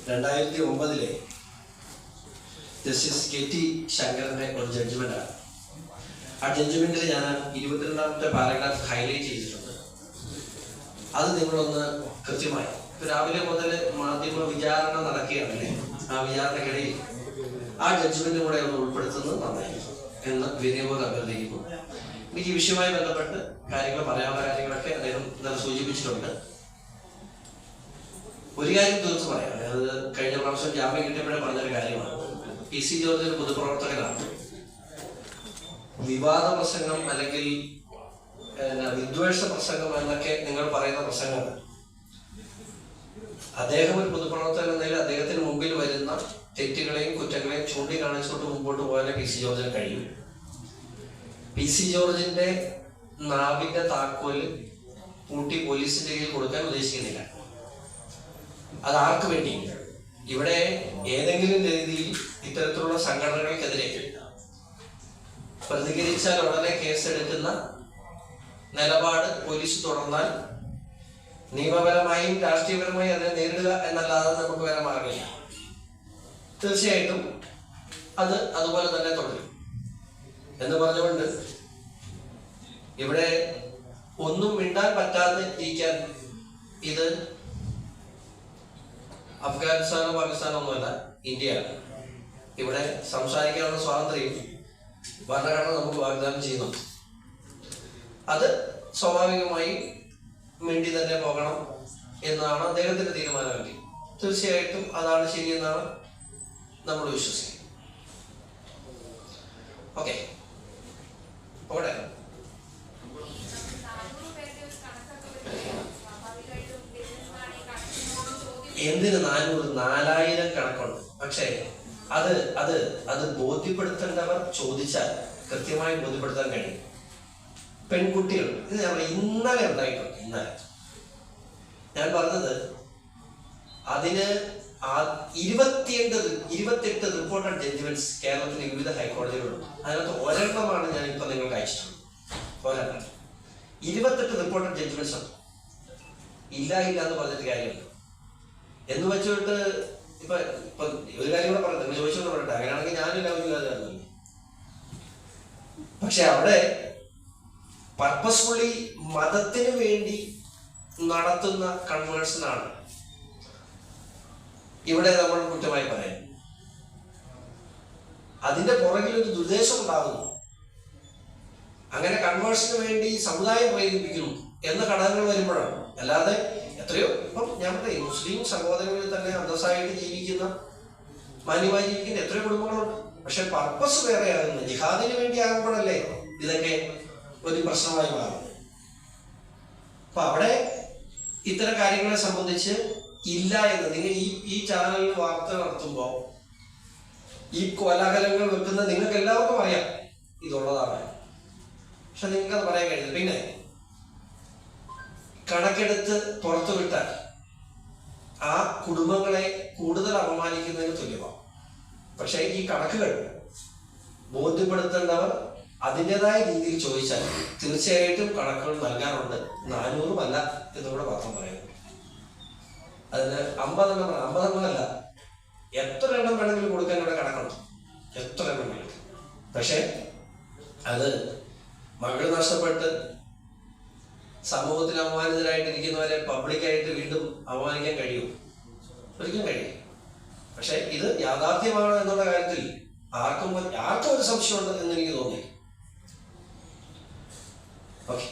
2009 justice KT ശങ്കരന്റെ ഒരു ജഡ്ജ്മെന്റാണ്. ആ ജഡ്ജ്മെന്റിൽ ഞാൻ 22ാമത്തെ പാരഗ്രാഫ് ഹൈലൈറ്റ് ചെയ്തിട്ടുണ്ട്. അത് നിങ്ങളൊന്ന് കൃത്യമായി രാവിലെ മുതൽ മാധ്യമ വിചാരണ നടക്കുകയാണല്ലേ, ആ വിചാരണക്കിടയിൽ ആ ജഡ്ജ്മെന്റ് കൂടെ ഒന്ന് ഉൾപ്പെടുത്തുന്നത് നന്നായിരിക്കും എന്ന് വിനയപൂർവ്വം അഭ്യർത്ഥിക്കുന്നു. എനിക്ക് ഈ വിഷയവുമായി ബന്ധപ്പെട്ട് കാര്യങ്ങൾ പറയാനുള്ള കാര്യങ്ങളൊക്കെ അദ്ദേഹം ഇന്നലെ സൂചിപ്പിച്ചിട്ടുണ്ട്. ഒരു കാര്യം തീർത്ത് പറയാം, അത് കഴിഞ്ഞ പ്രാവശ്യം ജാമ്യം കിട്ടിയപ്പോഴേ പറഞ്ഞൊരു കാര്യമാണ്. PC ജോർജ് ഒരു പൊതുപ്രവർത്തകനാണ്. വിവാദ പ്രസംഗം അല്ലെങ്കിൽ വിദ്വേഷ പ്രസംഗം എന്നൊക്കെ നിങ്ങൾ പറയുന്ന പ്രസംഗങ്ങൾ, അദ്ദേഹം ഒരു പൊതുപ്രവർത്തകൻ എന്നതിൽ അദ്ദേഹത്തിന് മുമ്പിൽ വരുന്ന തെറ്റുകളെയും കുറ്റങ്ങളെയും ചൂണ്ടിക്കാണിച്ചുകൊണ്ട് മുമ്പോട്ട് പോകാനേ PC ജോർജിന് കഴിയും. PC ജോർജിന്റെ നാവിന്റെ താക്കോല് പൂട്ടി പോലീസിന്റെ കയ്യിൽ കൊടുക്കാൻ ഉദ്ദേശിക്കുന്നില്ല. അത് ആർക്ക് വേണ്ടി? ഇവിടെ ഏതെങ്കിലും രീതിയിൽ ഇത്തരത്തിലുള്ള സംഘടനകൾക്കെതിരെ പ്രതികരിച്ചാൽ ഉടനെ കേസെടുക്കുന്ന നിലപാട് പോലീസ് തുടർന്നാൽ നിയമപരമായും രാഷ്ട്രീയപരമായും അതിനെ നേരിടുക എന്നല്ലാതെ നമുക്ക് വേറെ മാർഗമില്ല. തീർച്ചയായിട്ടും അത് അതുപോലെ തന്നെ തുടരും എന്ന് പറഞ്ഞുകൊണ്ട് ഇവിടെ ഒന്നും മിണ്ടാൻ പറ്റാതെ ഇരിക്കാൻ, ഇത് അഫ്ഗാനിസ്ഥാനോ പാകിസ്ഥാനോ ഒന്നുമല്ല, ഇന്ത്യയാണ്. ഇവിടെ സംസാരിക്കാനുള്ള സ്വാതന്ത്ര്യം ഭരണഘടന നമുക്ക് വാഗ്ദാനം ചെയ്യുന്നു. അത് സ്വാഭാവികമായി മിണ്ടി തന്നെ പോകണം എന്നാണ് അദ്ദേഹത്തിന്റെ തീരുമാനമെങ്കിൽ തീർച്ചയായിട്ടും അതാണ് ശരിയെന്നാണ് നമ്മൾ വിശ്വസിക്കുന്നത്. ഓക്കെ, പോകട്ടെ. എന്തിന് 400-4000 കണക്കുണ്ട്. പക്ഷേ അത് അത് അത് ബോധ്യപ്പെടുത്തേണ്ടവർ ചോദിച്ചാൽ കൃത്യമായി ബോധ്യപ്പെടുത്താൻ കഴിയും. പെൺകുട്ടികൾ, ഇത് ഞാൻ ഇന്നലെ ഉണ്ടായിട്ടുണ്ട്. ഇന്നലെ ഞാൻ പറഞ്ഞത് അതിന് 28 റിപ്പോർട്ടഡ് ജഡ്ജ്മെന്റ്സ് കേരളത്തിലെ വിവിധ ഹൈക്കോടതികളുണ്ട്. അതിനകത്ത് ഒരെണ്ണമാണ് ഞാൻ ഇപ്പൊ നിങ്ങൾക്ക് അയച്ചിട്ടുള്ളത്. ഒരെണ്ണം 28 റിപ്പോർട്ടഡ് ജഡ്ജ്മെന്റ്സ് ഉണ്ട്. ഇല്ല എന്ന് പറഞ്ഞിട്ട് കാര്യമില്ല എന്ന് വെച്ചോട്ട് ഇപ്പൊ ഒരു കാര്യം കൂടെ പറഞ്ഞു, നിങ്ങൾ ചോദിച്ചോണ്ട് പറയട്ടെ. അങ്ങനെയാണെങ്കിൽ ഞാനും ലൗകികത. പക്ഷെ അവിടെ പർപ്പസ്ഫുള്ളി മതത്തിന് വേണ്ടി നടത്തുന്ന കൺവേഴ്സനാണ് ഇവിടെ നമ്മൾ കുറ്റമായി പറയാം. അതിന്റെ പുറകിൽ ഒരു ദുർദ്ദേശം ഉണ്ടാകുന്നു. അങ്ങനെ കൺവേഴ്സന് വേണ്ടി സമുദായം പ്രേരിപ്പിക്കുന്നു എന്ന ഘടകങ്ങൾ വരുമ്പോഴാണ്. അല്ലാതെ എത്രയോ ഇപ്പം ഞാൻ പറയും, മുസ്ലിം സഹോദരങ്ങളിൽ തന്നെ അന്തസ്സായിട്ട് ജീവിക്കുന്ന, മാന്യമായി ജീവിക്കുന്ന എത്രയോ കുടുംബങ്ങളുണ്ട്. പക്ഷെ പർപ്പസ് വേറെയാകുന്നു. ജിഹാദിന് വേണ്ടി ആകുമ്പോഴല്ലേ ഇതൊക്കെ ഒരു പ്രശ്നമായി മാറും. അപ്പൊ അവിടെ ഇത്തരം കാര്യങ്ങളെ സംബന്ധിച്ച് ഇല്ല എന്ന് നിങ്ങൾ ഈ ചാനലിൽ വാർത്ത നടത്തുമ്പോൾ ഈ കോലാഹലങ്ങൾ വെക്കുന്ന നിങ്ങൾക്ക് എല്ലാവർക്കും അറിയാം ഇതുള്ളതാണ്. പക്ഷെ നിങ്ങൾക്കത് പറയാൻ കഴിയുന്നത്. പിന്നെ കണക്കെടുത്ത് പുറത്തുവിട്ടാൽ ആ കുടുംബങ്ങളെ കൂടുതൽ അപമാനിക്കുന്നതിന് തുല്യമാണ്. പക്ഷെ ഈ കണക്കുകൾ ബോധ്യപ്പെടുത്തേണ്ടവർ അതിൻ്റെതായ രീതിയിൽ ചോദിച്ചാൽ തീർച്ചയായിട്ടും കണക്കുകൾ നൽകാറുണ്ട്. 400 എന്നുകൂടെ മാത്രം പറയുന്നു. അതിന് 50 എണ്ണമല്ല, എത്ര എണ്ണം വേണമെങ്കിലും കൊടുക്കാൻ ഇവിടെ കണക്കുണ്ട്, എത്ര എണ്ണം വേണമെങ്കിലും. പക്ഷെ അത് മകൾ നഷ്ടപ്പെട്ട് സമൂഹത്തിൽ അപമാനിതരായിട്ടിരിക്കുന്നവരെ പബ്ലിക്കായിട്ട് വീണ്ടും അപമാനിക്കാൻ കഴിയും? ഒരിക്കലും കഴിയും. പക്ഷെ ഇത് യാഥാർത്ഥ്യമാണോ എന്നുള്ള കാര്യത്തിൽ ആർക്കും ഒരു സംശയമുണ്ട് എന്ന് എനിക്ക് തോന്നി. ഓക്കെ.